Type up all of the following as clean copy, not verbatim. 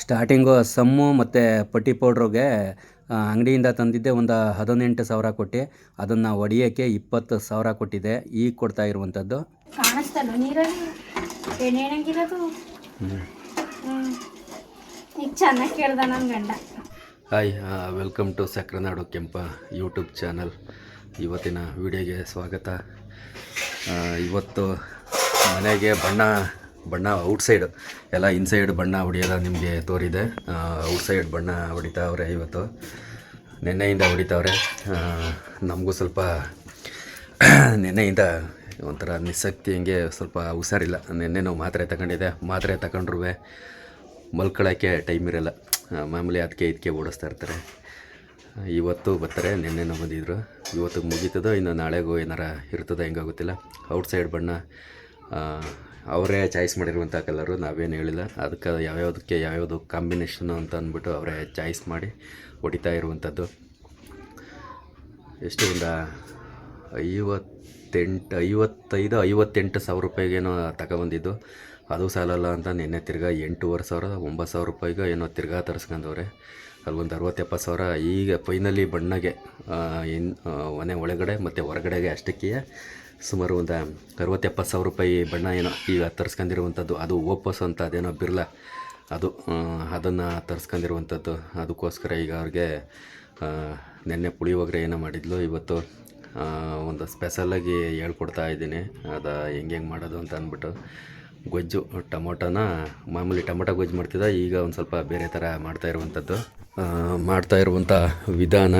Starting sum ಮತ್ತು ಪಟ್ಟಿ ಪೌಡ್ರಿಗೆ ಅಂಗಡಿಯಿಂದ ತಂದಿದ್ದೆ ಒಂದು 18,000 ಕೊಟ್ಟು, ಅದನ್ನು ಹೊಡಿಯೋಕ್ಕೆ 20,000 ಕೊಟ್ಟಿದ್ದೆ. ಈಗ ಕೊಡ್ತಾ ಇರುವಂಥದ್ದು ಕಾಣಿಸ್ತಲ್ಲ ನೀರಲ್ಲಿ ಎಣ್ಣೆಗಿರೋದು. ಈಗ ಚೆನ್ನಾಗಿ ಕೇಳ್ದ ನನ್ನ ಗಂಡ. ಹಾಯ್, ವೆಲ್ಕಮ್ ಟು ಸಕ್ರನಾಡು ಕೆಂಪ ಯೂಟ್ಯೂಬ್ ಚಾನಲ್. ಇವತ್ತಿನ ವಿಡಿಯೋಗೆ ಸ್ವಾಗತ. ಇವತ್ತು ಮನೆಗೆ ಬಣ್ಣ ಔಟ್ಸೈಡ್ ಎಲ್ಲ ಇನ್ಸೈಡ್ ಬಣ್ಣ ಹೊಡಿಯೋದ ನಿಮಗೆ ತೋರಿದೆ. ಔಟ್ಸೈಡ್ ಬಣ್ಣ ಹೊಡಿತಾವ್ರೆ ಇವತ್ತು, ನೆನ್ನೆಯಿಂದ ಹೊಡಿತಾವ್ರೆ. ನಮಗೂ ಸ್ವಲ್ಪ ನೆನ್ನೆಯಿಂದ ಒಂಥರ ನಿಸ್ಸಕ್ತಿ, ಹಿಂಗೆ ಸ್ವಲ್ಪ ಹುಷಾರಿಲ್ಲ. ನೆನ್ನೆನೂ ಮಾತ್ರೆ ತಗೊಂಡಿದ್ದೆ, ಮಾತ್ರೆ ತಗೊಂಡ್ರೂ ಮಲ್ಕೊಳ್ಳೋಕ್ಕೆ ಟೈಮ್ ಇರೋಲ್ಲ. ಮಾಮೂಲಿ ಅದಕ್ಕೆ ಇದಕ್ಕೆ ಓಡಿಸ್ತಾ ಇರ್ತಾರೆ. ಇವತ್ತು ಬರ್ತಾರೆ, ನೆನ್ನೆನೂ ಬಂದಿದ್ರು. ಇವತ್ತಿಗೆ ಮುಗೀತದೋ ಇನ್ನು ನಾಳೆಗೂ ಏನಾರ ಇರ್ತದೋ ಹೆಂಗಾಗುತ್ತಿಲ್ಲ. ಔಟ್ಸೈಡ್ ಬಣ್ಣ ಅವರೇ ಚಾಯ್ಸ್ ಮಾಡಿರುವಂಥ ಕಲರು, ನಾವೇನು ಹೇಳಿಲ್ಲ. ಅದಕ್ಕೆ ಯಾವ್ಯಾವುದು ಕಾಂಬಿನೇಷನು ಅಂತ ಅಂದ್ಬಿಟ್ಟು ಅವರೇ ಚಾಯ್ಸ್ ಮಾಡಿ ಹೊಡಿತಾ ಇರುವಂಥದ್ದು. ಎಷ್ಟು ಒಂದು 58 ಸಾವಿರ ರೂಪಾಯಿಗೇನೋ ತಗೊಬಂದಿದ್ದು. ಅದು ಸಾಲಲ್ಲ ಅಂತ ನಿನ್ನೆ ತಿರ್ಗಾ 8,500-9,000 ರೂಪಾಯಿಗೆ ಏನೋ ತಿರ್ಗಾ ತರಿಸ್ಕೊಂಡವ್ರೆ. ಅಲ್ಲೊಂದು 60-70 ಸಾವಿರ. ಈಗ ಫೈನಲಿ ಬಣ್ಣಗೆ ಮನೆ ಒಳಗಡೆ ಮತ್ತು ಹೊರಗಡೆಗೆ ಅಷ್ಟಕ್ಕೆ ಸುಮಾರು ಒಂದು 60-70 ಸಾವಿರ ರೂಪಾಯಿ ಬಣ್ಣ ಏನೋ ಈಗ ತರಿಸ್ಕೊಂಡಿರುವಂಥದ್ದು. ಅದು ಓಪಸ್ ಅಂತ ಅದೇನೋ ಬಿರ್ಲ, ಅದನ್ನು ತರಿಸ್ಕೊಂಡಿರುವಂಥದ್ದು. ಅದಕ್ಕೋಸ್ಕರ ಈಗ ಅವ್ರಿಗೆ ನೆನ್ನೆ ಪುಳಿಯೋಗರೆ ಏನೋ ಮಾಡಿದ್ಲು. ಇವತ್ತು ಒಂದು ಸ್ಪೆಷಲಾಗಿ ಹೇಳ್ಕೊಡ್ತಾ ಇದ್ದೀನಿ, ಅದು ಹೆಂಗೆ ಮಾಡೋದು ಅಂತ ಅಂದ್ಬಿಟ್ಟು. ಗೊಜ್ಜು ಟೊಮೊಟೊನ ಮಾಮೂಲಿ ಟೊಮೊಟೊ ಗೊಜ್ಜು ಮಾಡ್ತಿದ್ದ, ಈಗ ಒಂದು ಸ್ವಲ್ಪ ಬೇರೆ ಥರ ಮಾಡ್ತಾ ಇರುವಂಥ ವಿಧಾನ.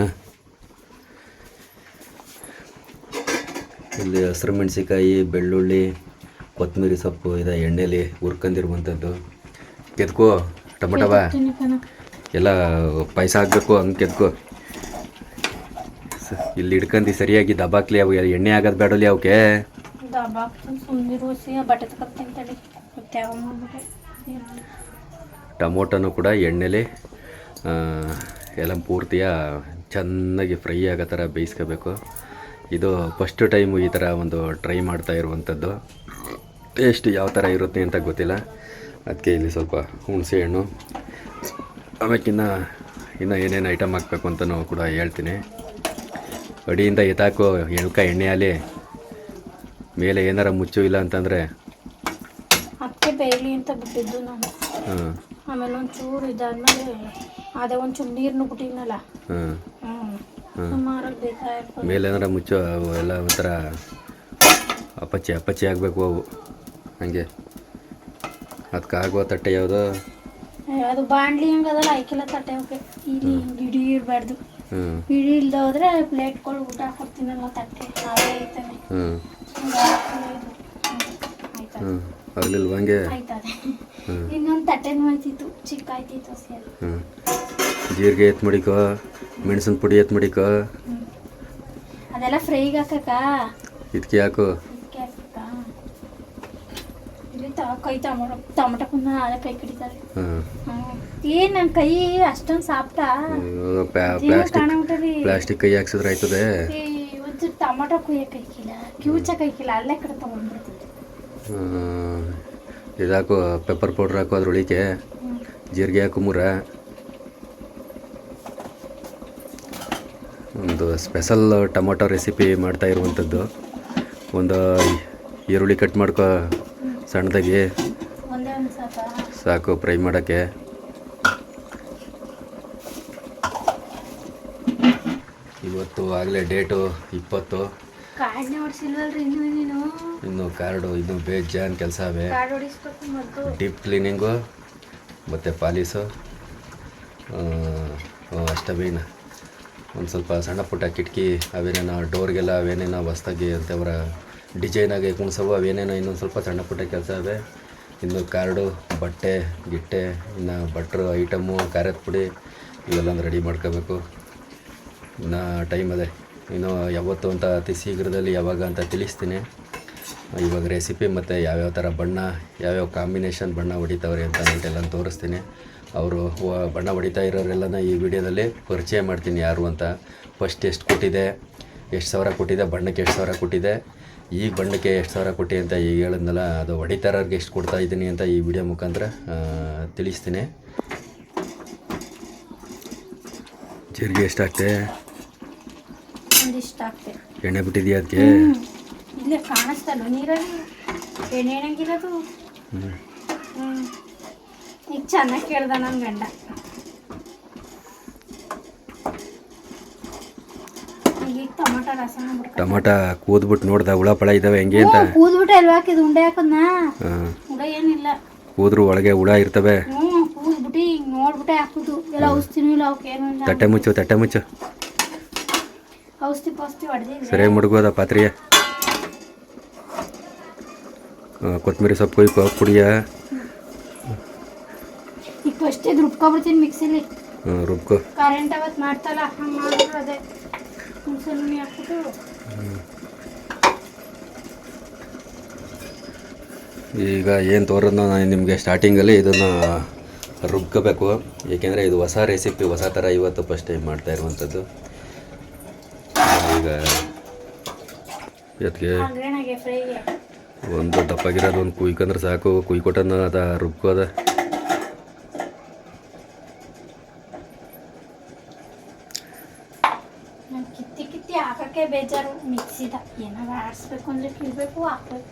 ಇಲ್ಲಿ ಹಸಿರು ಮೆಣಸಿಕಾಯಿ, ಬೆಳ್ಳುಳ್ಳಿ, ಕೊತ್ತಂಬರಿ ಸೊಪ್ಪು ಇದೆ ಎಣ್ಣೆಲಿ ಹುರ್ಕೊಂಡಿರುವಂಥದ್ದು. ಕೆದ್ಕೋ ಟೊಮೊಟೊವ ಎಲ್ಲ ಪಾಯಸ ಹಾಕಬೇಕು, ಹಂಗೆ ಕೆದ್ಕೋ. ಇಲ್ಲಿ ಹಿಡ್ಕೊಂಡು ಸರಿಯಾಗಿ ದಬಾಕ್ಲಿ. ಅವು ಎಣ್ಣೆ ಆಗೋದು ಬೇಡಲಿ ಅವಕ್ಕೆ. ಟೊಮೊಟೊನೂ ಕೂಡ ಎಣ್ಣೆಲಿ ಎಲ್ಲ ಪೂರ್ತಿಯ ಚೆನ್ನಾಗಿ ಫ್ರೈ ಆಗೋ ಥರ ಬೇಯಿಸ್ಕೋಬೇಕು. ಇದು ಫಸ್ಟ್ ಟೈಮು ಈ ಥರ ಒಂದು ಟ್ರೈ ಮಾಡ್ತಾ ಇರುವಂಥದ್ದು. ಟೇಸ್ಟ್ ಯಾವ ಥರ ಇರುತ್ತೆ ಅಂತ ಗೊತ್ತಿಲ್ಲ. ಅದಕ್ಕೆ ಇಲ್ಲಿ ಸ್ವಲ್ಪ ಹುಣಸೆ ಹಣ್ಣು, ಆಮೇಕಿನ್ನ ಇನ್ನೂ ಏನೇನು ಐಟಮ್ ಹಾಕಬೇಕು ಅಂತಲೂ ಕೂಡ ಹೇಳ್ತೀನಿ. ಅಡಿಯಿಂದ ಎತ್ತಾಕೋ ಎಳ್ಕ ಎಣ್ಣೆಯಲ್ಲಿ ಮೇಲೆ ಏನಾರ ಮುಚ್ಚು, ಇಲ್ಲ ಅಂತಂದರೆ ಅದಕ್ಕೆ ಬೇಯಲಿ ಅಂತ ಬಿಟ್ಟಿದ್ದು ನಾನು. ಆಮೇಲೆ ಒಂಚೂರು ಇದಾದ್ಮೇಲೆ ಅದೇ ಒಂಚೂರು ನೀರನ್ನು ಬಿಟ್ಟಿದ್ನಲ್ಲ, ಮೇಲೆ ಏನಾರ ಮುಚ್ಚು. ಅವು ಎಲ್ಲ ಒಂಥರ ಅಪ್ಪಚ್ಚಿ ಆಗಬೇಕು ಅವು. ಹಂಗೆ ಅದಕ್ಕಾಗುವ ತಟ್ಟೆ ಯಾವುದು? ಅದು ಬಾಣಲಿ ಹಂಗದಲ್ಲ, ಐಕೆಲ್ಲ ತಟ್ಟೆ ಅವಕ್ಕೆ ಇಲ್ಲಿ ಇಡೀ ಇರಬಾರ್ದು. ಇಡೀ ಇಲ್ದ ಹೋದ್ರೆ ಪ್ಲೇಟ್ಗಳು ಊಟ ಹಾಕೊಡ್ತೀನಲ್ಲ ತಟ್ಟೆ, ಅದೇ ಐತಾನೆ. ಆಗಲಿಲ್ವ ಹಂಗೆ? ಆಯ್ತದೆ. ಇನ್ನೊಂದು ತಟ್ಟೆನೂ ಆಯ್ತಿತ್ತು, ಚಿಕ್ಕ ಆಯ್ತಿತ್ತು. ಜೀರಿಗೆ ಎತ್ತು ಮಡಿಕೋ, ಮೆಣಸಿನ ಪುಡಿ ಎತ್ತು ಮಡಿಕೋ. ಅದೆಲ್ಲ ಫ್ರೈಗೆ ಹಾಕಕ್ಕ. ಇದಕ್ಕೆ ಹಾಕು. ಕೈ ಟೊಮೊಟೊ ಕುಂದ ಅದೇ ಕೈ ಕಡಿತಾರೆ. ಏನ್ ನನ್ನ ಕೈ ಅಷ್ಟೊಂದು ಸಾಫ್ಟ ಪ್ಲಾಸ್ಟಿಕ್ ಕೈ ಹಾಕ್ಸಿದ್ರೆ ಆಯ್ತದೆ. ಒಂದು ಟೊಮೊಟೊ ಕುಯ್ಯಕ್ಕೆ ಕೈಕಿಲ್ಲ, ಕಿವುಚ ಕೈಕಿಲ್ಲ, ಅಲ್ಲೇ ಕಡೆ ತಗೊಂಡ್ಬಿಡ್ತಿದ್ದೆ. ಇದಾಕು, ಪೆಪ್ಪರ್ ಪೌಡ್ರ್ ಹಾಕು ಅದ್ರೊಳಿಗೆ, ಜೀರಿಗೆ ಹಾಕು 3. ಒಂದು ಸ್ಪೆಷಲ್ ಟೊಮೊಟೊ ರೆಸಿಪಿ ಮಾಡ್ತಾ ಇರುವಂಥದ್ದು. ಒಂದು ಈರುಳ್ಳಿ ಕಟ್ ಮಾಡ್ಕೊ ಸಣ್ಣದಾಗಿ, ಸಾಕು ಫ್ರೈ ಮಾಡೋಕ್ಕೆ. ಇವತ್ತು ಆಗಲೇ ಡೇಟು 20. ಇನ್ನು ಕಾರ್ಡು ಇನ್ನು ಬೇಜಾನ್ ಕೆಲಸ ಅವೆ. ಡೀಪ್ ಕ್ಲೀನಿಂಗು ಮತ್ತು ಪಾಲಿಸು ಅಷ್ಟವೇನು. ಒಂದು ಸ್ವಲ್ಪ ಸಣ್ಣ ಪುಟ್ಟ ಕಿಟಕಿ ಅವೇನೇನೋ ಡೋರ್ಗೆಲ್ಲ ಅವೇನೇನೋ ಹೊಸ್ದಾಗಿ ಅಂತವರ ಡಿಸೈನಾಗಿ ಕುಣಿಸವು, ಅವೇನೇನೋ ಇನ್ನೊಂದು ಸ್ವಲ್ಪ ಸಣ್ಣ ಪುಟ್ಟ ಕೆಲಸ ಅವೆ. ಇನ್ನು ಕಾರ್ಡು, ಬಟ್ಟೆ ಗಿಟ್ಟೆ, ಇನ್ನು ಭಟ್ರು ಐಟಮು, ಖಾರದ ಪುಡಿ ಇವೆಲ್ಲ ರೆಡಿ ಮಾಡ್ಕೋಬೇಕು. ಇನ್ನು ಟೈಮ್ ಅದೇ, ಇನ್ನು ಯಾವತ್ತು ಅಂತ ಅತಿ ಶೀಘ್ರದಲ್ಲಿ ಯಾವಾಗ ಅಂತ ತಿಳಿಸ್ತೀನಿ. ಇವಾಗ ರೆಸಿಪಿ ಮತ್ತು ಯಾವ್ಯಾವ ಥರ ಬಣ್ಣ, ಯಾವ್ಯಾವ ಕಾಂಬಿನೇಷನ್ ಬಣ್ಣ ಹೊಡಿತಾವ್ರೆ ಅಂತ ಎಲ್ಲ ತೋರಿಸ್ತೀನಿ. ಅವರು ಬಣ್ಣ ಹೊಡಿತಾ ಇರೋರೆಲ್ಲನ ಈ ವಿಡಿಯೋದಲ್ಲಿ ಪರಿಚಯ ಮಾಡ್ತೀನಿ ಯಾರು ಅಂತ. ಫಸ್ಟ್ ಎಷ್ಟು ಕೊಟ್ಟಿದೆ, ಎಷ್ಟು ಸಾವಿರ ಕೊಟ್ಟಿದೆ, ಬಣ್ಣಕ್ಕೆ ಎಷ್ಟು ಸಾವಿರ ಕೊಟ್ಟಿದೆ, ಈಗ ಬಣ್ಣಕ್ಕೆ ಎಷ್ಟು ಸಾವಿರ ಕೊಟ್ಟು ಅಂತ ಈಗ ಹೇಳಿದ್ನಲ್ಲ, ಅದು ಹೊಡಿತಾರವ್ರಿಗೆ ಎಷ್ಟು ಕೊಡ್ತಾ ಇದ್ದೀನಿ ಅಂತ ಈ ವಿಡಿಯೋ ಮುಖಾಂತರ ತಿಳಿಸ್ತೀನಿ. ಜೀರಿಗೆ ಎಷ್ಟು ಹಾಕ್ತೆ? ಒಂದಿಷ್ಟು ಹಾಕ್ತೆ. ಎಣ್ಣೆ ಬಿಟ್ಟಿದ್ಯಾ ಅದಕ್ಕೆ? ಇಲ್ಲೇ ಕಾಣಿಸ್ತಲ್ಲ ನೀರಲ್ಲಿ ಎಣ್ಣೆ ಎಣ್ಣಂಗಿರೋದು. ಹ್ಞೂ ಈಗ ಚೆನ್ನಾಗಿ ಕೇಳ್ದ ನನ್ನ ಗಂಡ. ಈಗ ಟೊಮೊಟೊ ರಸ ಟೊಮೊಟ ಕೂದ್ಬಿಟ್ಟು ನೋಡ್ದ ಹುಳ ಪಳ ಇದ್ದಾವೆ ಹೆಂಗೆ ಅಂತ? ಕೂದ್ಬಿಟ್ಟು ಎಲ್ಲಿ ಹಾಕಿದ್ ಉಂಡೆ ಹಾಕದ್ನಾ? ಹಾಂ, ಹುಳ ಏನಿಲ್ಲ. ಕೂದ್ರು ಒಳಗೆ ಹುಳ ಇರ್ತವೆ. ಹ್ಞೂ ಕೂದ್ಬಿಟ್ಟು ಹಿಂಗೆ ನೋಡ್ಬಿಟ್ಟೆ ಹಾಕುದು. ಎಲ್ಲ ಔಷಧಿನೂ ಇಲ್ಲ, ಅವಕ್ಕೇನು ಇಲ್ಲ. ತಟ್ಟೆ ಮುಚ್ಚು ಔಷಧಿ ಪೌಷ್ಟಿ ಹೊಡೆದಿದ್ದೆ. ಸರಿಯಾಗಿ ಮುಡುಗೋದ ಪಾತ್ರೆಯ. ಕೊತ್ತಂಬರಿ ಸೊಪ್ಪು ಕೊಯ್ಕೊ ಕುಡಿಯ. ಈಗ ಫಸ್ಟ್ ಇದು ರುಬ್ಕೊಬಿಡ್ತೀನಿ ಮಿಕ್ಸಿಲಿ. ರುಬ್ಕೊ. ಕರೆಂಟ್ ಅವತ್ತು ಮಾಡ್ತಲ್ಲ ಹಂಗೆ ಮಾಡಿದ್ರು ಅದೇ ಹುಣಸೆ ನುಣ್ಣಿ ಹಾಕ್ಬಿಟ್ಟು. ಈಗ ಏನು ತೋರೋದು ನಾನು ನಿಮಗೆ ಸ್ಟಾರ್ಟಿಂಗಲ್ಲಿ ಇದನ್ನು ರುಬ್ಕೋಬೇಕು. ಏಕೆಂದರೆ ಇದು ಹೊಸ ರೆಸಿಪಿ, ಹೊಸ ಥರ ಇವತ್ತು ಫಸ್ಟ್ ಟೈಮ್ ಮಾಡ್ತಾ ಇರುವಂಥದ್ದು. ಈಗ ಇದಕ್ಕೆ ಒಂದು ದಪ್ಪಾಗಿರೋದು ಒಂದು ಕುಯ್ಕೊಂಡ್ರೆ ಸಾಕು. ಕುಯ್ಕೊಟ್ಟನ್ನು ಅದ ರುಬ್ಕೋದ. ಕಿತ್ತಿ ಹಾಕಕ್ಕೆ ಬೇಜಾರು. ಮಿಕ್ಸಿದ ಏನಾರ ಆಡಿಸ್ಬೇಕು ಅಂದರೆ ಕೀಳ್ಬೇಕು, ಹಾಕ್ಬೇಕು.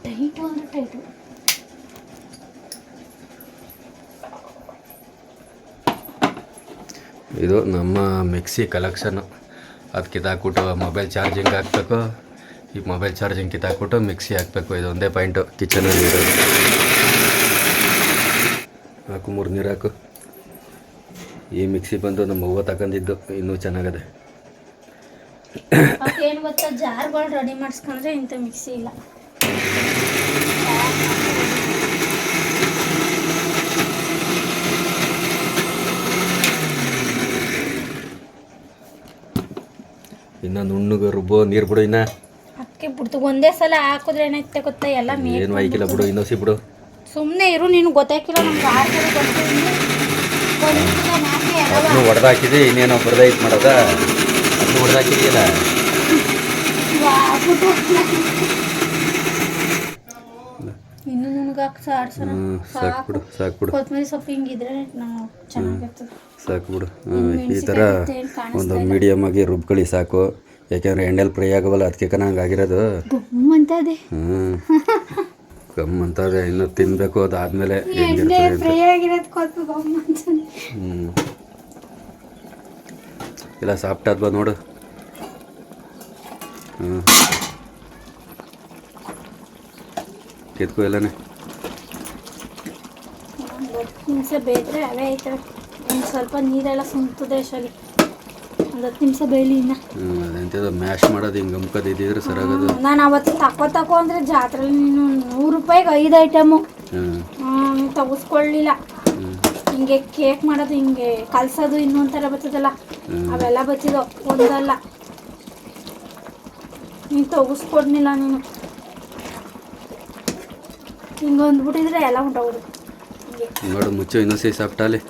ಟೈಟು ಅಂದರೆ ಟೈಟು. ಇದು ನಮ್ಮ ಮಿಕ್ಸಿ ಕಲೆಕ್ಷನ್ನು. ಅದು ಕಿತ್ತಾಕ್ಬಿಟ್ಟು ಮೊಬೈಲ್ ಚಾರ್ಜಿಂಗ್ ಹಾಕ್ಬೇಕು. ಈ ಮೊಬೈಲ್ ಚಾರ್ಜಿಂಗ್ ಕಿತ್ತಾಕ್ಬಿಟ್ಟು ಮಿಕ್ಸಿ ಹಾಕಬೇಕು. ಇದು ಒಂದೇ ಪಾಯಿಂಟು ಕಿಚನಲ್ಲಿ ಇರೋದು. ಹಾಕು 3 ನೀರು ಹಾಕು. ಈ ಮಿಕ್ಸಿ ಬಂದು ನಮ್ಮ ಅವ್ವ ತಗೊಂಡಿದ್ದು, ಇನ್ನೂ ಚೆನ್ನಾಗದೆ. ಏನು ಗೊತ್ತಾ, ಜಾರ್ಗಳು ರೆಡಿ ಮಾಡಿಸ್ಕೊಂಡ್ರೆ ಇಂಥ ಮಿಕ್ಸಿ ಇಲ್ಲ. ಇನ್ನು ನುಣ್ಣಗೆ ರುಬ್ಬೋ ನೀರು ಬಿಡು. ಇನ್ನು ಅದಕ್ಕೆ ಬಿಡ್ತು. ಒಂದೇ ಸಲ ಹಾಕಿದ್ರೆ ಏನಾಯ್ತೆ ಗೊತ್ತಾ, ಎಲ್ಲ ಏನು ಆಯ್ಕಿಲ್ಲ ಬಿಡು, ಇನ್ನೊಸಿ ಬಿಡು. ಸುಮ್ಮನೆ ಇರು, ನೀನು ಗೊತ್ತಾಯ್ಕಿಲ್ಲ. ನಮ್ಗೆ ಆರು ಗೊತ್ತು. ಅದನ್ನು ಹೊಡೆದಾಕಿದೆ. ಇನ್ನೇನೋ ಬರ್ದಾಯ್ತು ಮಾಡೋದ. ಅದನ್ನು ಹೊಡೆದಾಕಿದೆಯಲ್ಲ. ಇನ್ನು ನನಗೆ ಸಾಕ್ಬಿಡು. ಕೊತ್ತಂಬರಿ ಸೊಪ್ಪು ಹಿಂಗಿದ್ರೆ ನಾವು ಚೆನ್ನಾಗಿರ್ತದೆ. ಸಾಕ್ಬಿಡು. ಈ ಥರ ಒಂದು ಮೀಡಿಯಮ್ ಆಗಿ ರುಬ್ಕೊಳ್ಳಿ ಸಾಕು. ಯಾಕೆಂದರೆ ಎಣ್ಣೆಲಿ ಫ್ರೈ ಆಗವಲ್ಲ, ಅದಕ್ಕೆ ನಂಗೆ ಆಗಿರೋದು. ಗಮ್ ಅಂತದೆ. ಇನ್ನು ತಿನ್ನಬೇಕು. ಅದಾದಮೇಲೆ ಇಲ್ಲ ಸಾಫ್ಟ್ ಆದ್ವಾ ನೋಡು. ಕಿತ್ಕೋ ಎಲ್ಲನೇ. ನಿಮಿಷ ಬೇಯ್ದ್ರೆ ಅವೇ ಆಯ್ತವೆ. ಒಂದು ಸ್ವಲ್ಪ ನೀರೆಲ್ಲ ಸುಮ್ತದೆ ಅಷ್ಟಲ್ಲಿ. ಒಂದು 10 ನಿಮಿಷ ಬೇಯಲಿ. ಇನ್ನು ಅದೆಂಥದ್ದು ಮ್ಯಾಶ್ ಮಾಡೋದು ಹಿಂಗೆ ಗಮ್ಕದು ಇದ್ದಿದ್ರೆ ಸರಿಯಾಗೋದು. ನಾನು ಅವತ್ತು ತಕೋ ಅಂದರೆ ಜಾತ್ರೆಲಿ ನೀನು 100 ರೂಪಾಯಿಗೆ 5 ಐಟಮು ನೀನು ತಗೋಸ್ಕೊಳ್ಳಿಲ್ಲ. ಹಿಂಗೆ ಕೇಕ್ ಮಾಡೋದು, ಹಿಂಗೆ ಕಲ್ಸೋದು, ಇನ್ನೊಂಥರ ಬರ್ತದಲ್ಲ, ಅವೆಲ್ಲ ಬಚ್ಚಿದವು. ಒಂದಲ್ಲ, ನೀನು ತಗೋಸ್ಕೊಡ್ನಿಲ್ಲ. ನೀನು ಹಿಂಗೆ ಅಂದ್ಬಿಟ್ಟಿದ್ರೆ ಎಲ್ಲ ಉಂಟಾಗೋದು. ನೋಡು ಮುಚ್ಚು. ಇನ್ನೊಂದು ಸಾಫ್ಟಲ್ಲಿ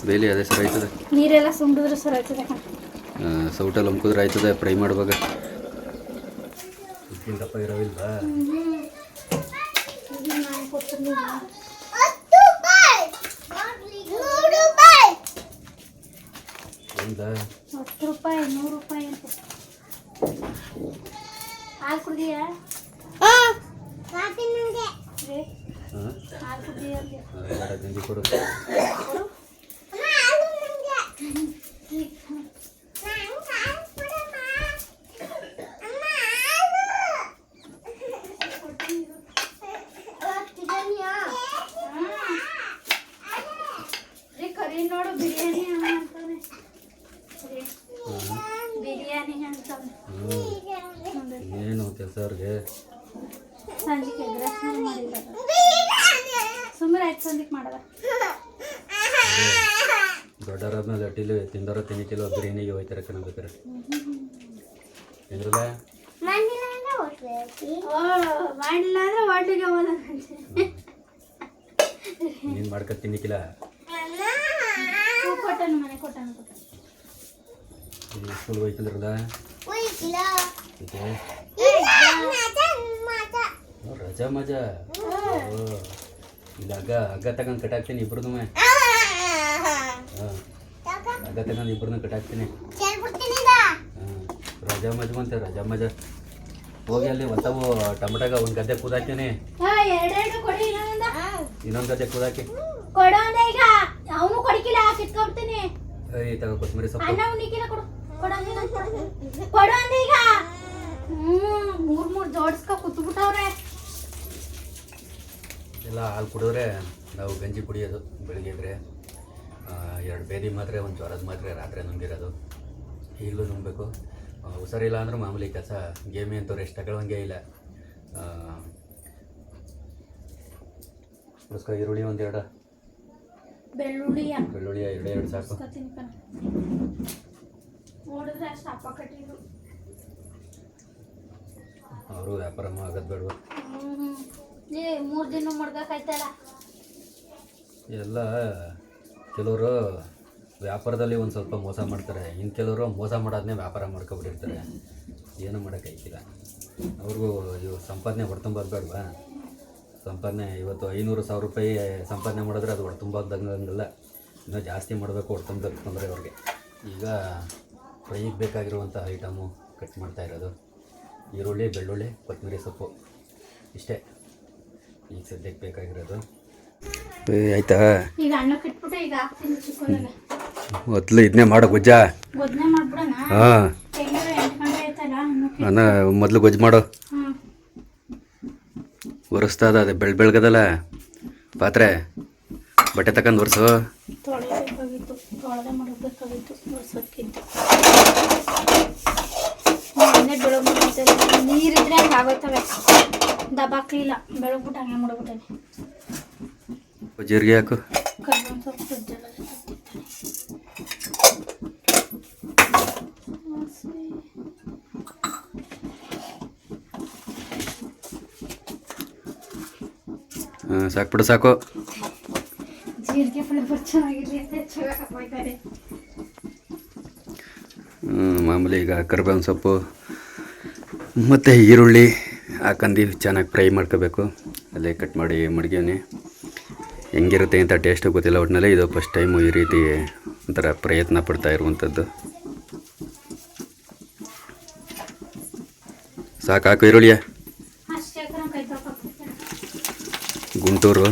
ಬೇಲಿ ಅದೇ ಸರಿ ಆಯ್ತದೆ. ನೀರೆಲ್ಲ ಸುಂಡಿದ್ರೆ ಸರಿ ಆಯ್ತದೆ. ಸೌಟಲ್ಲಿ ಅಮ್ಕಿದ್ರೆ ಆಯ್ತದೆ ಫ್ರೈ ಮಾಡುವಾಗ. ದಪ್ಪ ಇರೋವಿಲ್ವಾ? ಹೌದಾ? 10 ರೂಪಾಯಿ 100 ರೂಪಾಯಿ ಅಂತ. ಹಾಲು ಕುಡ್ದೀಯಾ? ಹಾಲು ಕುಡ್ದೀಯಾ? ಗಂಜಿ ಕೊಡು. ಕರಿ ನೋಡು, ಬಿರಿಯಾನಿ ಅಂತಾನೆ. ಬಿರಿಯಾನಿ ಅಂತಾನೆ. ಏನು ಕೆಲಸ ಅವ್ರಿಗೆ? ಸಂಜೆಗೆ ಎಗ್ರೆಸ್ ಮಾಡಿದ್ದಾರೆ. ಸುಮ್ಮನೆ ಆಯ್ತು ಸಂಜೆಗೆ ಮಾಡೋದ. ದೊಡ್ಡವರಾದ್ಮೇಲೆ ಅಟ್ಟಿಲಿ ತಿಂದವರು ತಿನ್ನಿಕ್ಕಿಲ್ಲ ಬಿರಿಯಾನಿಗೆ ಹೋಯ್ತಾರೆ ಕಣಬೇಕಾರೆ. ಏನಿಲ್ಲ ಮಾಡಿಲ್ಲ ಅಂದ್ರೆ ಹೋಟ್ಲಿಗೆ ಹೋಗೋದ. ನೀನು ಮಾಡ್ಕೊಂಡು ತಿನ್ನಿಕ್ಕಿಲ್ಲ. ಕೊಟ್ಟನು, ಮನೆ ಕೊಟ್ಟನು. ಸ್ಕೂಲ್ಗೆ ಹೋಯ್ತಂದ್ರಲ್ಲ, ಇದೆ ರಜಾ ಮಜಾ ಇಲ್ಲ ಹಗ್ಗ ತಗೊಂಡು ಕಟ್ಟಾಕ್ತೀನಿ ಇಬ್ರದ್ದು ಹಗ್ಗ ತಗೊಂಡು ಇಬ್ರನ್ನ ಕಟ್ಟಾಕ್ತೀನಿ ರಜಾ ಮಜಾ ಅಂತೆ ರಜಾ ಮಜಾ ಹೋಗಿ ಅಲ್ಲಿ ಒಂತವು ಟೊಮಟಾಗ ಒಂದು ಗದ್ದೆ ಕೂದಾಕ್ತೀನಿ ಇನ್ನೊಂದು ಗದ್ದೆ ಕೂದಾಕಿ ಅವನು ಕೊಡಿಕಿಲ್ಲ ಕಿತ್ಕೊಡ್ತೀನಿ ಈ ತಗೋ ಕೊತ್ತಂಬರಿ ಸೊಪ್ಪು ಅಣ್ಣ ಉಣ್ಣಿಕಿಲ್ಲ ಕೊಡು ಕೊಡು ಅಂದೆ ಈಗ ಮೂರ್ ಜೋಡಿಸ್ಕೊ ಕೂತ್ಬಿಟ್ಟವ್ರೆ ಎಲ್ಲ ಹಾಲು ಕುಡಿದ್ರೆ ನಾವು ಗಂಜಿ ಕುಡಿಯೋದು ಬೆಳಿಗ್ಗೆ ಇದ್ರೆ 2 ಬೇದಿ ಮಾತ್ರೆ ಒಂದು ಜ್ವರದ ಮಾತ್ರೆ ರಾತ್ರಿ ನುಂಗಿರೋದು ಈಗಲೂ ನುಂಗಬೇಕು ಹುಷಾರಿಲ್ಲ ಅಂದ್ರೆ ಮಾಮೂಲಿ ಕೆಲಸ ಗೇಮಿ ಅಂತವ್ರು ಎಷ್ಟು ತಗೊಳ್ಳಂಗೆ ಇಲ್ಲ ಉಸ್ಕೊ ಈರುಳ್ಳಿ ಒಂದೆರಡು ಬೆಳ್ಳುಳ್ಳಿ 2 ಸಾಕು ನೋಡಿದ್ರೆ ಅಷ್ಟು ಅಪ್ಪ ಕಟ್ಟಿದ್ರು ಅವರು ವ್ಯಾಪಾರ ಆಗೋದು ಬೇಡ 3 ದಿನ ಮಡ್ಗಾಕಾಯ್ತಲ್ಲ ಎಲ್ಲ ಕೆಲವರು ವ್ಯಾಪಾರದಲ್ಲಿ ಒಂದು ಸ್ವಲ್ಪ ಮೋಸ ಮಾಡ್ತಾರೆ ಇನ್ನು ಕೆಲವರು ಮೋಸ ಮಾಡೋದನ್ನೇ ವ್ಯಾಪಾರ ಮಾಡ್ಕೊಬಿಟ್ಟಿರ್ತಾರೆ ಏನೂ ಮಾಡೋಕ್ಕಾಯ್ತಿಲ್ಲ ಅವ್ರಿಗೂ ಇವು ಸಂಪಾದನೆ ಹೊಡ್ತುಂಬೋದು ಬೇಡವಾ ಸಂಪಾದನೆ ಇವತ್ತು 500,000 ರೂಪಾಯಿ ಸಂಪಾದನೆ ಮಾಡಿದ್ರೆ ಅದು ಹೊಡ್ತುಂಬೋದಂಗಲ್ಲ ಇನ್ನೂ ಜಾಸ್ತಿ ಮಾಡಬೇಕು ಹೊಡ್ತುಂಬೇಕು ಅಂದರೆ ಅವ್ರಿಗೆ ಈಗ ಫ್ರೈಗೆ ಬೇಕಾಗಿರುವಂಥ ಐಟಮು ಕಟ್ ಮಾಡ್ತಾ ಇರೋದು ಈರುಳ್ಳಿ ಬೆಳ್ಳುಳ್ಳಿ ಕೊತ್ತಂಬರಿ ಸೊಪ್ಪು ಇಷ್ಟೇ ಈಗ ಸದ್ಯಕ್ಕೆ ಬೇಕಾಗಿರೋದು ಆಯ್ತಾ ಈಗ ಅನ್ನಕ್ಕೆ ಇಟ್ಬಿಟ್ಟು ಈಗ ಹಾಕ್ತೀನಿ ಚಿಕ್ಕನಿಗೆ ಮೊದಲು ಇದನ್ನೇ ಮಾಡೋ ಗೊಜ್ಜ ಗೊಜ್ಜೆ ಮಾಡ್ಬಿಡೋಣ ಹಾಂ 8 ಗಂಟೆ ಆಯ್ತಲ್ಲ ಅನ್ನಕ್ಕೆ ಅನ್ನ ಮೊದಲು ಗೊಜ್ಜು ಮಾಡೋ ಒರೆಸ್ತಾ ಅದೇ ಬೆಳಗದಲ್ಲ ಪಾತ್ರೆ ಬಟ್ಟೆ ತಗೊಂಡು ಒರೆಸು ತೊಳೆಯಬೇಕಾಗಿತ್ತು ತೊಳೆದೇ ಮಾಡಬೇಕಾಗಿತ್ತು ಒರೆಸೋಕ್ಕಿಂತ ಬೆಳಗ್ಬಿಟ್ಟು ನೀರಿದ್ರೆ ಹಂಗೆ ಆಗೋಯ್ತವೆ ದಬಾಕ್ಲಿಲ್ಲ ಬೆಳಗ್ಬಿಟ್ಟು ಹಂಗೆ ಮಾಡ್ಬಿಟ್ಟೆ ಜೀರಿಗೆ ಹಾಕು ಕರ್ಬೇವಿನ ಸೊಪ್ಪು ಫ್ರಿಜ್ಜೆಲ್ಲ ಸಾಕ್ಬಿಡು ಸಾಕು ಜೀರಿಗೆ ಫ್ಲೇವರ್ ಚೆನ್ನಾಗಿರಲಿ ಅಂತ ಚೆನ್ನಾಗಿ ಹಾಕ್ಕೊಳ್ತಾರೆ ಮಾಮೂಲಿ ಈಗ ಕರಿಬೇವಿನ ಸೊಪ್ಪು ಮತ್ತು ಈರುಳ್ಳಿ ಹಾಕಂದು ಚೆನ್ನಾಗಿ ಫ್ರೈ ಮಾಡ್ಕೋಬೇಕು ಅಲ್ಲೇ ಕಟ್ ಮಾಡಿ ಮಡಗಿವ್ನಿ ಹೆಂಗಿರುತ್ತೆ ಅಂತ ಟೇಸ್ಟು ಗೊತ್ತಿಲ್ಲ ಒಟ್ಟಿನಲ್ಲಿ ಇದು ಫಸ್ಟ್ ಟೈಮು ಈ ರೀತಿ ಒಂಥರ ಪ್ರಯತ್ನ ಪಡ್ತಾ ಇರುವಂಥದ್ದು ಸಾಕು ಹಾಕು ಈರುಳ್ಳಿಯ ಗುಂಟೂರು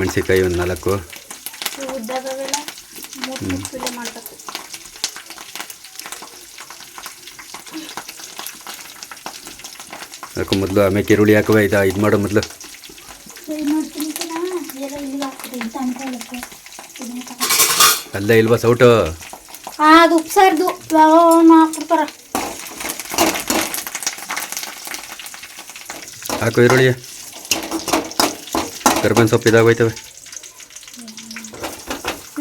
ಮೆಣಸಿನ್ಕಾಯಿ ಒಂದು 4 ಉದ್ದಾಗವೆಲ್ಲ ಮೂರು ಮಾಡಬೇಕು ಹಾಕು ಮೊದಲು ಆಮೇಲೆ ಈರುಳ್ಳಿ ಹಾಕುವ ಇದು ಮಾಡೋ ಮೊದಲು ಅಲ್ಲೇ ಇಲ್ವಾ ಸೌಟು ಅದು ಉಪ್ಸಾರ್ದು ಹಾಕ್ಬಿಡ್ತಾರ ಹಾಕು ಈರುಳ್ಳಿ ಕರ್ಬೇವಿನ ಸೊಪ್ಪು ಇದಾಗೋಯ್ತವೆ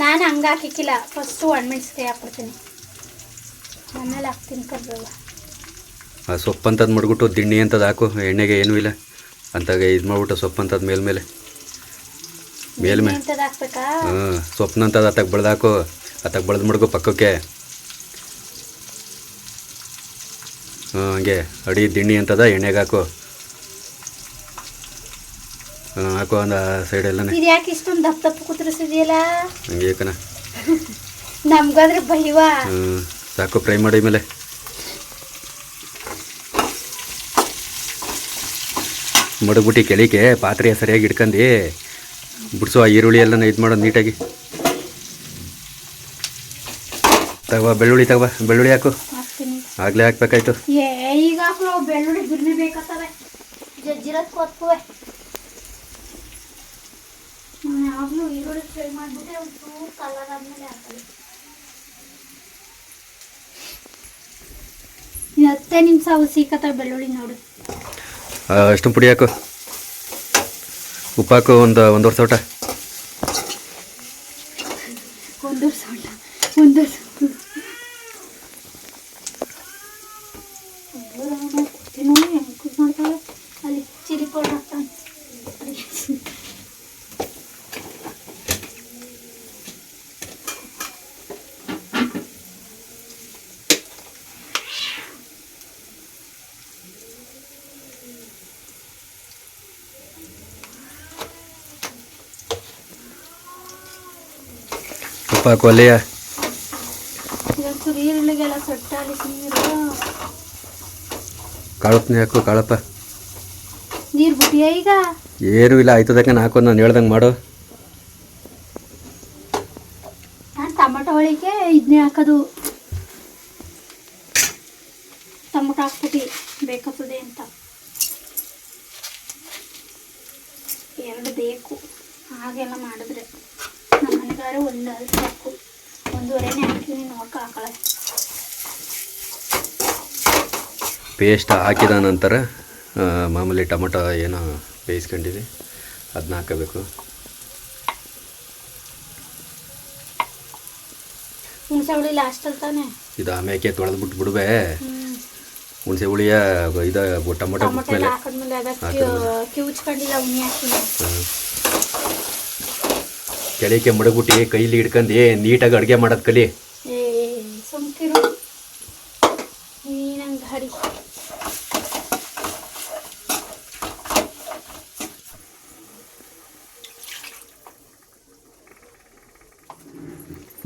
ನಾನು ಹಂಗೆ ಹಾಕಿಕ್ಕಿಲ್ಲ ಫಸ್ಟು ಒಣಮೆಣ್ಸಿಕಾಯಿ ಹಾಕ್ಬಿಡ್ತೀನಿ ಆಮೇಲೆ ಹಾಕ್ತೀನಿ ಕರ್ಬೇವು ಆ ಸೊಪ್ಪು ಅಂತದ್ದು ಮಾಡ್ಬಿಟ್ಟು ದಿಣ್ಣಿ ಅಂತದ್ದು ಹಾಕು ಎಣ್ಣೆಗೆ ಏನೂ ಇಲ್ಲ ಅಂತಾಗ ಇದು ಮಾಡ್ಬಿಟ್ಟು ಸೊಪ್ಪು ಅಂತದ್ದು ಮೇಲ್ಮೇಲೆ ಅಂತದ್ದು ಹಾಕ್ಬೇಕಾ ಹಾಂ ಸೊಪ್ಪನಂತದ್ದು ಅತ್ತಾಗ ಬೆಳೆದಾಕು ಅತ್ತಾಗ ಬೆಳೆದು ಮಡ್ಗು ಪಕ್ಕಕ್ಕೆ ಹಾಂ ಹಂಗೆ ಅಡಿ ದಿಣ್ಣಿ ಅಂತದ ಎಣ್ಣೆಗೆ ಹಾಕು ಹಾಂ ಹಾಕು ಒಂದು ಸೈಡೆಲ್ಲನೇ ಇದು ಯಾಕೆ ಇಷ್ಟೊಂದು ದಪ್ಪ ದಪ್ಪ ಕುದುರಿಸಿದೆಯಲ್ಲ ಹಂಗೆ ಕಣ ನಮ್ಗಾದ್ರೆ ಬೈವಾ ಸಾಕು ಫ್ರೈ ಮಾಡಿ ಮೇಲೆ ಮಡಗ್ಬಿಟ್ಟು ಕೆಳಿಕೆ ಪಾತ್ರೆ ಸರಿಯಾಗಿ ಇಟ್ಕೊಂಡು ಬಿಡಿಸು ಆ ಈರುಳ್ಳಿ ಎಲ್ಲ ಇದು ಮಾಡೋದು ನೀಟಾಗಿ ತಗೋ ಬೆಳ್ಳುಳ್ಳಿ ಬೆಳ್ಳುಳ್ಳಿ ಹಾಕು ಹಾಕ್ತೀನಿ ಆಗಲೇ ಹಾಕ್ಬೇಕಾಯ್ತು ಈಗ ಹಾಕು ಬೆಳ್ಳುಳ್ಳಿ ಬಿರ್ನಿ ಬೇಕಾಗ್ತವೆ ಜಜ್ಜಿರೋದು ಕೊತ್ಕುವೆ ಯಾವಾಗಲೂ ಈರುಳ್ಳಿ ಫ್ರೈ ಮಾಡಿಬಿಟ್ಟೆ ಒಂಚೂರು ಕಲರ್ ಆದಮೇಲೆ ಹಾಕ್ತಾರೆ 10 ನಿಮಿಷ ಹುಸಿಕತ್ತ ಬೆಳ್ಳುಳ್ಳಿ ನೋಡು ಅಷ್ಟು ಪುಡಿ ಹಾಕು ಉಪ್ಪು ಹಾಕು ಒಂದೂವರೆ ಸೌಟ ಮಾಡ್ತಾಳೆ ಅಲ್ಲಿ ಚಿಲ್ಲಿ ಪೌಡರ್ ಹಾಕ್ತಾನೆ ಸೊಪ್ಪು ಹಾಕು ಅಲ್ಲಿಯ. ಇವತ್ತು ಈರುಳ್ಳಿಗೆಲ್ಲ ಸೊಟ್ಟಾಗಿ ನೀರು ಕಾಳಪ್ಪನೇ ಹಾಕು ಕಾಳಪ್ಪ. ನೀರು ಬಿಟ್ಟಿಯಾ ಈಗ? ಏನೂ ಇಲ್ಲ, ಆಯ್ತದಕ್ಕೆ ಹಾಕೋದು ನಾನು ಹೇಳ್ದಂಗೆ ಮಾಡು. ನಾನು ಟೊಮಟೊ ಒಳಗೆ ಇದನ್ನೇ ಹಾಕೋದು, ಟೊಮಟೊ ಹಾಕ್ಬಿಟ್ಟು ಬೇಕಾಗ್ತದೆ ಅಂತ. 2 ಬೇಕು, ಹಾಗೆಲ್ಲ ಮಾಡಿದ್ರೆ ನಮ್ಮ ಮನೆಗಾರ 1 ಅಲ್ಲಿ ಸಾಕು. 1.5 ಹಾಕ್ತೀನಿ, ನೋಡ್ಕೊ ಹಾಕಳೆ. ಪೇಸ್ಟ್ ಹಾಕಿದ ನಂತರ ಮಾಮೂಲಿ ಟೊಮಟೊ ಏನೋ ಬೇಯಿಸ್ಕೊಂಡಿದೆ ಅದನ್ನ ಹಾಕಬೇಕು. ಹುಣಸೆ ಹುಳಿ ಲಾಸ್ಟಲ್ಲಿ ತಾನೆ ಇದು ಆಮೇಲೆ ತೊಳೆದ್ಬಿಟ್ಟು ಬಿಡುವೆ. ಹುಣಸೆ ಹುಳಿಯ ಇದು ಟೊಮಟೊ ಬಿಟ್ಮೇಲೆ ಹಾಕಿದ್ಮೇಲೆ ಅದಕ್ಕೆ ಕಿವುಚ್ಕೊಂಡಿಲ್ಲ, ಉಣ್ಣೆ ಹಾಕ್ತೀನಿ. ಕೆಳಕ್ಕೆ ಮಡಗ್ಬಿಟ್ಟು ಕೈಲಿ ಹಿಡ್ಕೊಂಡು ನೀಟಾಗಿ ಅಡುಗೆ ಮಾಡೋದು ಕಲಿ. ಸುಮ್ಕಿರು ನೀನಂಗೆ ಹಡಿ.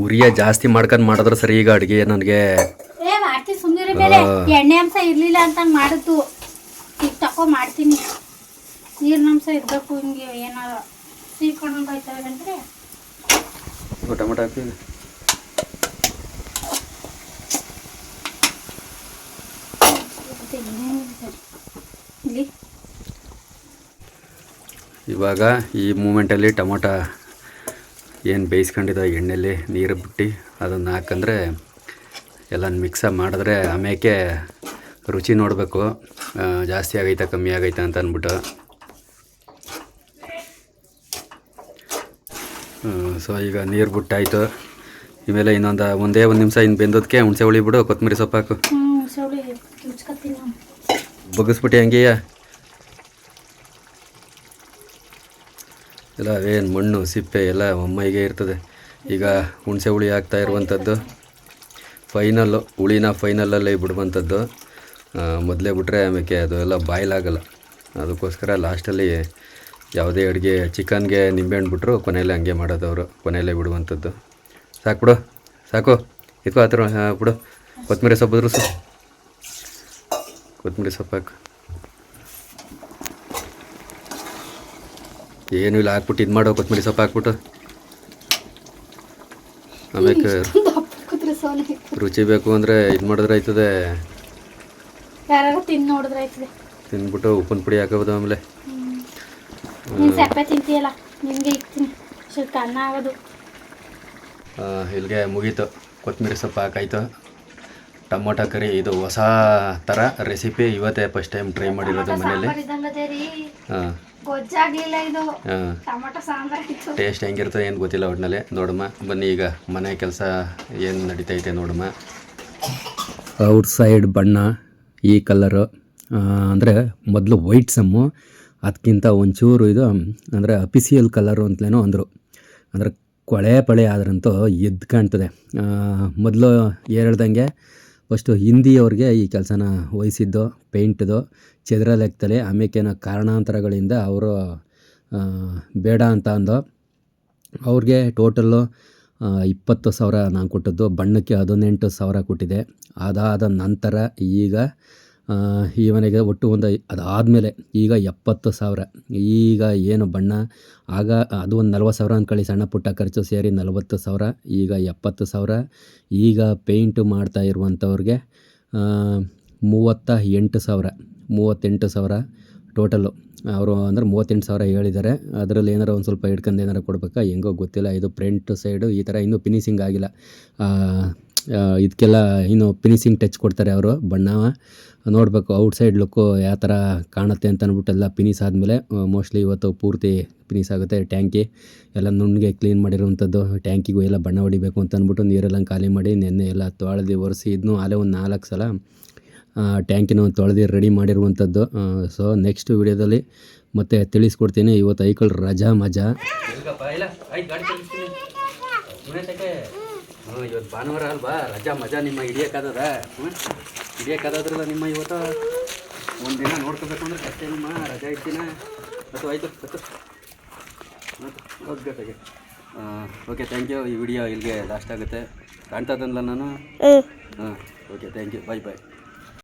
ಉರಿಯ ಜಾಸ್ತಿ ಮಾಡ್ಕೊಂಡು ಮಾಡಿದ್ರೆ ಸರಿ ಈಗ ಅಡುಗೆ ನನಗೆ. ಮಾಡ್ತೀನಿ ಸುಮ್ಮನೆ ಮೇಲೆ ಎಣ್ಣೆ ಅಂಶ ಇರಲಿಲ್ಲ ಅಂತ ಮಾಡಿದ್ದು. ಈಗ ತಕೊ ಮಾಡ್ತೀನಿ. ನೀರಿನ ಅಂಶ ಇರಬೇಕು, ಹಿಂಗೆ ಏನಾರ ಸೀರ್ಕೊಂಡು ಆಯ್ತವೆ ಅಂದರೆ ಟೊಮಟೊ ಹಾಕ್ತೀನಿ. ಇವಾಗ ಈ ಮೂಮೆಂಟಲ್ಲಿ ಟೊಮೊಟೊ ಏನು ಬೇಯಿಸ್ಕೊಂಡಿದ್ದ ಎಣ್ಣೆಯಲ್ಲಿ ನೀರು ಬಿಟ್ಟು ಅದನ್ನು ಹಾಕಂದ್ರೆ ಎಲ್ಲ ಮಿಕ್ಸ ಮಾಡಿದ್ರೆ ಆಮೇಲೆ ರುಚಿ ನೋಡಬೇಕು, ಜಾಸ್ತಿ ಆಗೈತಾ ಕಮ್ಮಿ ಆಗೈತಾ ಅಂತ ಅಂದ್ಬಿಟ್ಟು. ಸೊ ಈಗ ನೀರು ಬಿಟ್ಟಾಯಿತು. ಇಮೇಲೆ ಇನ್ನೊಂದು ಒಂದೇ 1 ನಿಮಿಷ ಇನ್ನು ಬೆಂದೋದಕ್ಕೆ ಹುಣಸೆ ಹುಳಿ ಬಿಡು, ಕೊತ್ತಂಬರಿ ಸೊಪ್ಪು ಹಾಕು. ಬಗ್ಗಿಸ್ಬಿಟ್ಟು ಹಂಗೆಯ ಎಲ್ಲ ಏನು ಮಣ್ಣು ಸಿಪ್ಪೆ ಎಲ್ಲ ಒಮ್ಮೈಗೆ ಇರ್ತದೆ. ಈಗ ಹುಣಸೆ ಹುಳಿ ಹಾಕ್ತಾ ಇರುವಂಥದ್ದು ಫೈನಲ್ಲು, ಹುಳಿನ ಫೈನಲಲ್ಲೇ ಬಿಡುವಂಥದ್ದು. ಮೊದಲೇ ಬಿಟ್ಟರೆ ಆಮೇಲೆ ಅದು ಎಲ್ಲ ಬಾಯ್ಲಾಗಲ್ಲ. ಅದಕ್ಕೋಸ್ಕರ ಲಾಸ್ಟಲ್ಲಿ ಯಾವುದೇ ಅಡುಗೆ ಚಿಕನ್ಗೆ ನಿಂಬೆಹಣ್ಣು ಬಿಟ್ಟರು ಕೊನೆಯಲ್ಲೇ ಹಂಗೆ ಮಾಡೋದವರು, ಕೊನೆಯಲ್ಲೇ ಬಿಡುವಂಥದ್ದು. ಸಾಕು ಬಿಡು, ಸಾಕು ಇದಕ್ಕೂ ಆ ಥರ ಬಿಡು. ಕೊತ್ತಂಬರಿ ಸೊಪ್ಪು ಉದುರಿಸು, ಕೊತ್ತಂಬರಿ ಸೊಪ್ಪು ಹಾಕು. ಏನೂ ಇಲ್ಲ, ಹಾಕ್ಬಿಟ್ಟು ಇದು ಮಾಡೋ ಕೊತ್ತಂಬರಿ ಸೊಪ್ಪು ಹಾಕ್ಬಿಟ್ಟು. ಆಮೇಲೆ ರುಚಿ ಬೇಕು ಅಂದರೆ ಇದು ಮಾಡಿದ್ರೆ ಆಯ್ತದೆ, ತಿಂದ್ಬಿಟ್ಟು ಉಪ್ಪಿನ ಪುಡಿ ಹಾಕೋದು. ಆಮೇಲೆ ತಿಂತೀಯಲ್ಲ ನಿಮಗೆ ಇಕ್ತೀನಿ, ಸ್ವಲ್ಪ ಅನ್ನ ಆಗೋದು. ಇಲ್ಲಿಗೆ ಮುಗೀತು, ಕೊತ್ತಂಬರಿ ಸೊಪ್ಪು ಹಾಕಾಯ್ತು. ಟೊಮೊಟೊ ಕರಿ ಇದು ಹೊಸ ಥರ ರೆಸಿಪಿ, ಇವತ್ತೇ ಫಸ್ಟ್ ಟೈಮ್ ಟ್ರೈ ಮಾಡಿರೋದು ಮನೇಲಿ. ಹಾಂ, ಟೇಸ್ಟ್ ಹೆಂಗಿರ್ತದೆ ಏನು ಗೊತ್ತಿಲ್ಲ, ಒಟ್ಟಿನಲ್ಲಿ ನೋಡಮ್ಮ. ಬನ್ನಿ ಈಗ ಮನೆ ಕೆಲಸ ಏನು ನಡೀತೈತೆ ನೋಡಮ್ಮ. ಔಟ್ ಸೈಡ್ ಬಣ್ಣ ಈ ಕಲರು ಅಂದರೆ ಮೊದಲು ವೈಟ್ ಸಮ್ಮು, ಅದಕ್ಕಿಂತ ಒಂಚೂರು ಇದು ಅಂದರೆ ಅಫಿಸಿಯಲ್ ಕಲರು ಅಂತಲೇನೋ ಅಂದರು. ಅಂದರೆ ಕೊಳೆ ಪಳೆ ಆದ್ರಂತೂ ಎದ್ದು ಕಾಣ್ತದೆ. ಮೊದಲು ಹೇಳ್ದಂಗೆ ಫಸ್ಟು ಹಿಂದಿಯವ್ರಿಗೆ ಈ ಕೆಲಸನ ವಹಿಸಿದ್ದು, ಪೇಂಟ್ದು ಚದರ ಲೆಕ್ಕದಲ್ಲಿ. ಆಮೇಲೆ ಕಾರಣಾಂತರಗಳಿಂದ ಅವರು ಬೇಡ ಅಂತ ಅಂದು ಅವ್ರಿಗೆ ಟೋಟಲ್ಲು 20,000 ನಾನು ಕೊಟ್ಟದ್ದು, ಬಣ್ಣಕ್ಕೆ 18,000 ಕೊಟ್ಟಿದೆ. ಅದಾದ ನಂತರ ಈಗ ಇವನಿಗೆ ಒಟ್ಟು ಅದಾದಮೇಲೆ ಈಗ 70,000. ಈಗ ಏನು ಬಣ್ಣ ಆಗ ಅದು ಒಂದು 40,000 ಅಂದ್ಕೊಳ್ಳಿ, ಸಣ್ಣ ಪುಟ್ಟ ಖರ್ಚು ಸೇರಿ 40,000, ಈಗ 70,000. ಈಗ ಪೇಂಟು ಮಾಡ್ತಾ ಇರುವಂಥವ್ರಿಗೆ 38,000 ಟೋಟಲ್ಲು. ಅವರು ಅಂದರೆ 38,000 ಹೇಳಿದ್ದಾರೆ. ಅದರಲ್ಲಿ ಏನಾರು ಒಂದು ಸ್ವಲ್ಪ ಹಿಡ್ಕೊಂಡು ಏನಾರು ಕೊಡ್ಬೇಕಾ ಹೆಂಗೋ ಗೊತ್ತಿಲ್ಲ. ಇದು ಫ್ರಂಟ್ ಸೈಡು ಈ ಥರ ಇನ್ನೂ ಫಿನಿಸಿಂಗ್ ಆಗಿಲ್ಲ. ಇದಕ್ಕೆಲ್ಲ ಇನ್ನೂ ಫಿನಿಸಿಂಗ್ ಟಚ್ ಕೊಡ್ತಾರೆ ಅವರು. ಬಣ್ಣ ನೋಡಬೇಕು ಔಟ್ಸೈಡ್ ಲುಕ್ಕು ಯಾವ ಥರ ಕಾಣುತ್ತೆ ಅಂತ ಅಂದ್ಬಿಟ್ಟೆಲ್ಲ ಫಿನಿಸ್ ಆದಮೇಲೆ ಮೋಸ್ಟ್ಲಿ ಇವತ್ತು ಪೂರ್ತಿ ಫಿನಿಸ್ ಆಗುತ್ತೆ. ಟ್ಯಾಂಕಿ ಎಲ್ಲ ನುಣ್ಣಗೆ ಕ್ಲೀನ್ ಮಾಡಿರುವಂಥದ್ದು, ಟ್ಯಾಂಕಿಗೂ ಎಲ್ಲ ಬಣ್ಣ ಹೊಡಿಬೇಕು ಅಂತ ಅಂದ್ಬಿಟ್ಟು ನೀರೆಲ್ಲ ಖಾಲಿ ಮಾಡಿ ನೆನ್ನೆ ಎಲ್ಲ ತೊಳೆದು ಒರೆಸಿ ಇದನ್ನು ಅಲ್ಲೇ ಒಂದು 4 ಸಲ ಟ್ಯಾಂಕಿನ ತೊಳೆದು ರೆಡಿ ಮಾಡಿರುವಂಥದ್ದು. ಸೊ ನೆಕ್ಸ್ಟ್ ವಿಡಿಯೋದಲ್ಲಿ ಮತ್ತೆ ತಿಳಿಸ್ಕೊಡ್ತೀನಿ. ಇವತ್ತು ಐಕಲ್ ರಜಾ ಮಜಾ. ಇವತ್ತು ಭಾನುವಾರ ಅಲ್ವಾ, ರಜಾ ಮಜಾ ನಿಮ್ಮ ಹಿಡಿಯೋಕ್ಕಾದದ, ಹಿಡಿಯೋಕ್ಕಾದ್ರಲ್ಲ ನಿಮ್ಮ ಇವತ್ತು ಒಂದಿನ ನೋಡ್ಕೋಬೇಕು ಅಂದ್ರೆ ಅಷ್ಟೇ ನಿಮ್ಮ ರಜಾ ಇಡ್ತೀನ. ಅಥವಾ ಆಯಿತು ಹೋಗ್ಬೇಕಾಗೆ ಓಕೆ ಥ್ಯಾಂಕ್ ಯು. ಈ ವಿಡಿಯೋ ಇಲ್ಲಿಗೆ ಲಾಸ್ಟ್ ಆಗುತ್ತೆ. ಕಾಣ್ತಾ ಇದ್ದನಲ್ಲ ನಾನು? ಹ್ಞೂ ಹಾಂ okay thank you. Bye bye.